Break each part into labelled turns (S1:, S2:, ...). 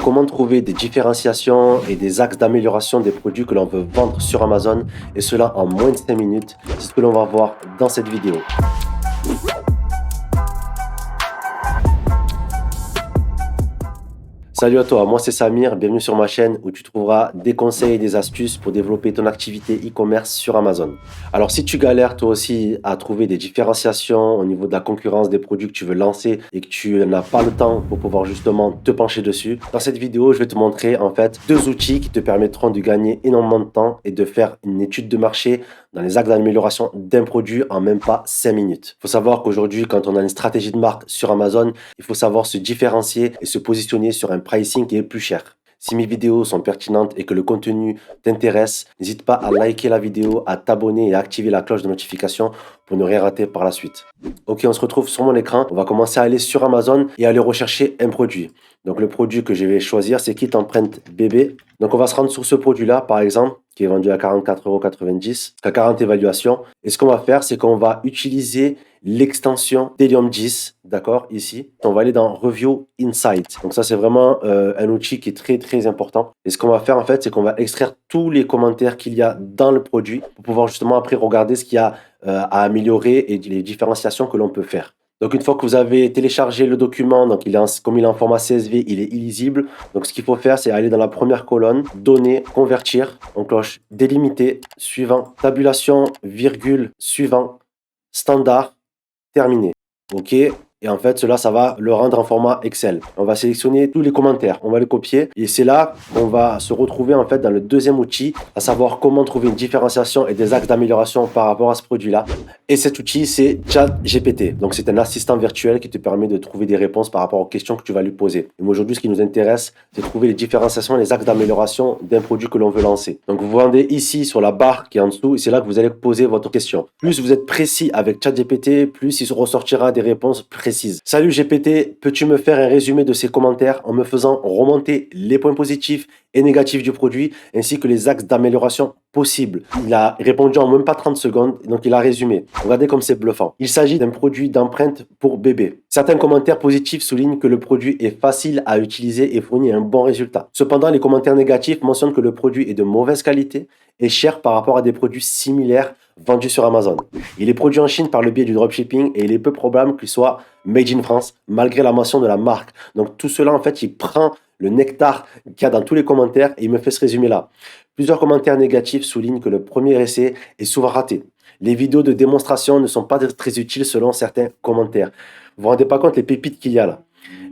S1: comment trouver des différenciations et des axes d'amélioration des produits que l'on veut vendre sur Amazon, et cela en moins de 5 minutes. C'est ce que l'on va voir dans cette vidéo. Salut à toi, moi c'est Samir, bienvenue sur ma chaîne où tu trouveras des conseils et des astuces pour développer ton activité e-commerce sur Amazon. Alors si tu galères toi aussi à trouver des différenciations au niveau de la concurrence des produits que tu veux lancer et que tu n'as pas le temps pour pouvoir justement te pencher dessus, dans cette vidéo je vais te montrer en fait 2 outils qui te permettront de gagner énormément de temps et de faire une étude de marché dans les axes d'amélioration d'un produit en même pas 5 minutes. Il faut savoir qu'aujourd'hui quand on a une stratégie de marque sur Amazon, il faut savoir se différencier et se positionner sur un pricing qui est plus cher. Si mes vidéos sont pertinentes et que le contenu t'intéresse, n'hésite pas à liker la vidéo, à t'abonner et à activer la cloche de notification pour ne rien rater par la suite. Ok, on se retrouve sur mon écran. On va commencer à aller sur Amazon et aller rechercher un produit. Donc le produit que je vais choisir, c'est Kit Empreinte Bébé. Donc on va se rendre sur ce produit-là, par exemple, qui est vendu à 44,90 €, à 40 évaluations. Et ce qu'on va faire, c'est qu'on va utiliser l'extension d'Helium 10, d'accord, ici. On va aller dans Review Insight. Donc ça, c'est vraiment un outil qui est très, très important. Et ce qu'on va faire, en fait, c'est qu'on va extraire tous les commentaires qu'il y a dans le produit pour pouvoir justement après regarder ce qu'il y a à améliorer et les différenciations que l'on peut faire. Donc une fois que vous avez téléchargé le document, donc comme il est en format CSV, il est illisible. Donc ce qu'il faut faire, c'est aller dans la première colonne, données, convertir, on cloche délimiter, suivant, tabulation, virgule, suivant, standard, terminé. OK. Et en fait, cela, ça va le rendre en format Excel. On va sélectionner tous les commentaires, on va les copier. Et c'est là qu'on va se retrouver en fait dans le deuxième outil, à savoir comment trouver une différenciation et des axes d'amélioration par rapport à ce produit-là. Et cet outil, c'est ChatGPT. Donc, c'est un assistant virtuel qui te permet de trouver des réponses par rapport aux questions que tu vas lui poser. Et moi, aujourd'hui, ce qui nous intéresse, c'est de trouver les différenciations et les axes d'amélioration d'un produit que l'on veut lancer. Donc, vous vendez ici sur la barre qui est en dessous et c'est là que vous allez poser votre question. Plus vous êtes précis avec ChatGPT, plus il ressortira des réponses précises. Salut GPT, peux-tu me faire un résumé de ces commentaires en me faisant remonter les points positifs et négatifs du produit ainsi que les axes d'amélioration possibles? Il a répondu en même pas 30 secondes, donc il a résumé. Regardez comme c'est bluffant. Il s'agit d'un produit d'empreinte pour bébé. Certains commentaires positifs soulignent que le produit est facile à utiliser et fournit un bon résultat. Cependant, les commentaires négatifs mentionnent que le produit est de mauvaise qualité et cher par rapport à des produits similaires vendus sur Amazon. Il est produit en Chine par le biais du dropshipping et il est peu probable qu'il soit made in France malgré la mention de la marque. Donc tout cela en fait, il prend le nectar qu'il y a dans tous les commentaires et il me fait ce résumé là. Plusieurs commentaires négatifs soulignent que le premier essai est souvent raté. Les vidéos de démonstration ne sont pas très utiles selon certains commentaires. Vous vous rendez pas compte les pépites qu'il y a là.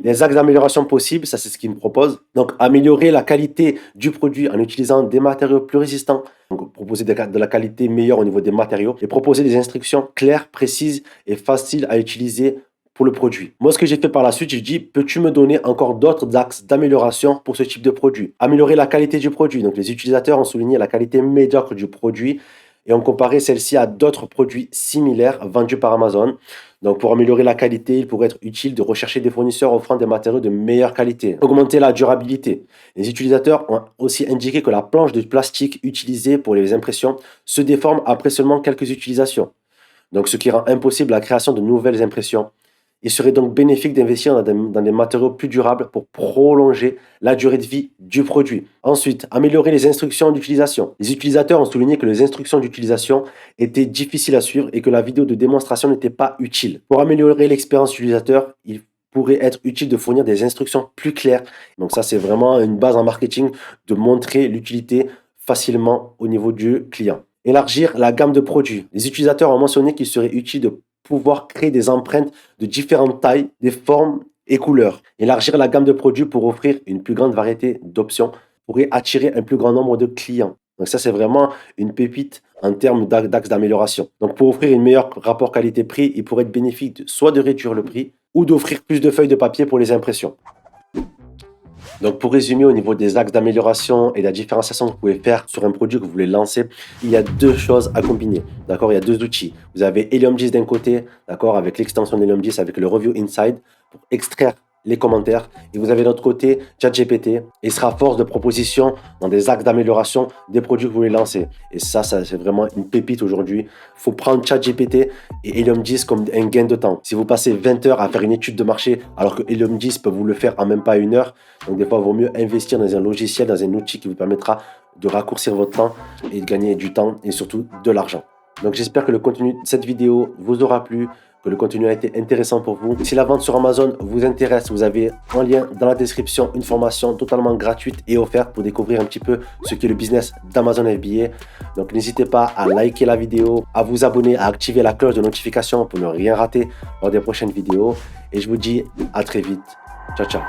S1: Les axes d'amélioration possibles, ça c'est ce qu'il me propose. Donc améliorer la qualité du produit en utilisant des matériaux plus résistants. Donc proposer de la qualité meilleure au niveau des matériaux et proposer des instructions claires, précises et faciles à utiliser pour le produit. Moi, ce que j'ai fait par la suite, j'ai dit, peux-tu me donner encore d'autres axes d'amélioration pour ce type de produit? Améliorer la qualité du produit. Donc les utilisateurs ont souligné la qualité médiocre du produit et ont comparé celle-ci à d'autres produits similaires vendus par Amazon. Donc, pour améliorer la qualité, il pourrait être utile de rechercher des fournisseurs offrant des matériaux de meilleure qualité. Augmenter la durabilité. Les utilisateurs ont aussi indiqué que la planche de plastique utilisée pour les impressions se déforme après seulement quelques utilisations. Donc, ce qui rend impossible la création de nouvelles impressions. Il serait donc bénéfique d'investir dans des matériaux plus durables pour prolonger la durée de vie du produit. Ensuite, améliorer les instructions d'utilisation. Les utilisateurs ont souligné que les instructions d'utilisation étaient difficiles à suivre et que la vidéo de démonstration n'était pas utile. Pour améliorer l'expérience utilisateur, il pourrait être utile de fournir des instructions plus claires. Donc ça, c'est vraiment une base en marketing de montrer l'utilité facilement au niveau du client. Élargir la gamme de produits. Les utilisateurs ont mentionné qu'il serait utile de pouvoir créer des empreintes de différentes tailles, des formes et couleurs. Élargir la gamme de produits pour offrir une plus grande variété d'options pourrait attirer un plus grand nombre de clients. Donc ça, c'est vraiment une pépite en termes d'axes d'amélioration. Donc pour offrir un meilleur rapport qualité-prix, il pourrait être bénéfique soit de réduire le prix ou d'offrir plus de feuilles de papier pour les impressions. Donc pour résumer, au niveau des axes d'amélioration et de la différenciation que vous pouvez faire sur un produit que vous voulez lancer, il y a 2 choses à combiner. D'accord, il y a 2 outils. Vous avez Helium 10 d'un côté, d'accord, avec l'extension d'Helium 10 avec le Review Inside pour extraire les commentaires. Et vous avez de l'autre côté ChatGPT. Il sera force de proposition dans des actes d'amélioration des produits que vous voulez lancer. Et ça c'est vraiment une pépite aujourd'hui. Il faut prendre ChatGPT et Helium 10 comme un gain de temps. Si vous passez 20 heures à faire une étude de marché, alors que Helium 10 peut vous le faire en même pas 1 heure, donc des fois, il vaut mieux investir dans un logiciel, dans un outil qui vous permettra de raccourcir votre temps et de gagner du temps et surtout de l'argent. Donc j'espère que le contenu de cette vidéo vous aura plu, que le contenu a été intéressant pour vous. Si la vente sur Amazon vous intéresse, vous avez en lien dans la description une formation totalement gratuite et offerte pour découvrir un petit peu ce qu'est le business d'Amazon FBA. Donc n'hésitez pas à liker la vidéo, à vous abonner, à activer la cloche de notification pour ne rien rater lors des prochaines vidéos. Et je vous dis à très vite. Ciao, ciao.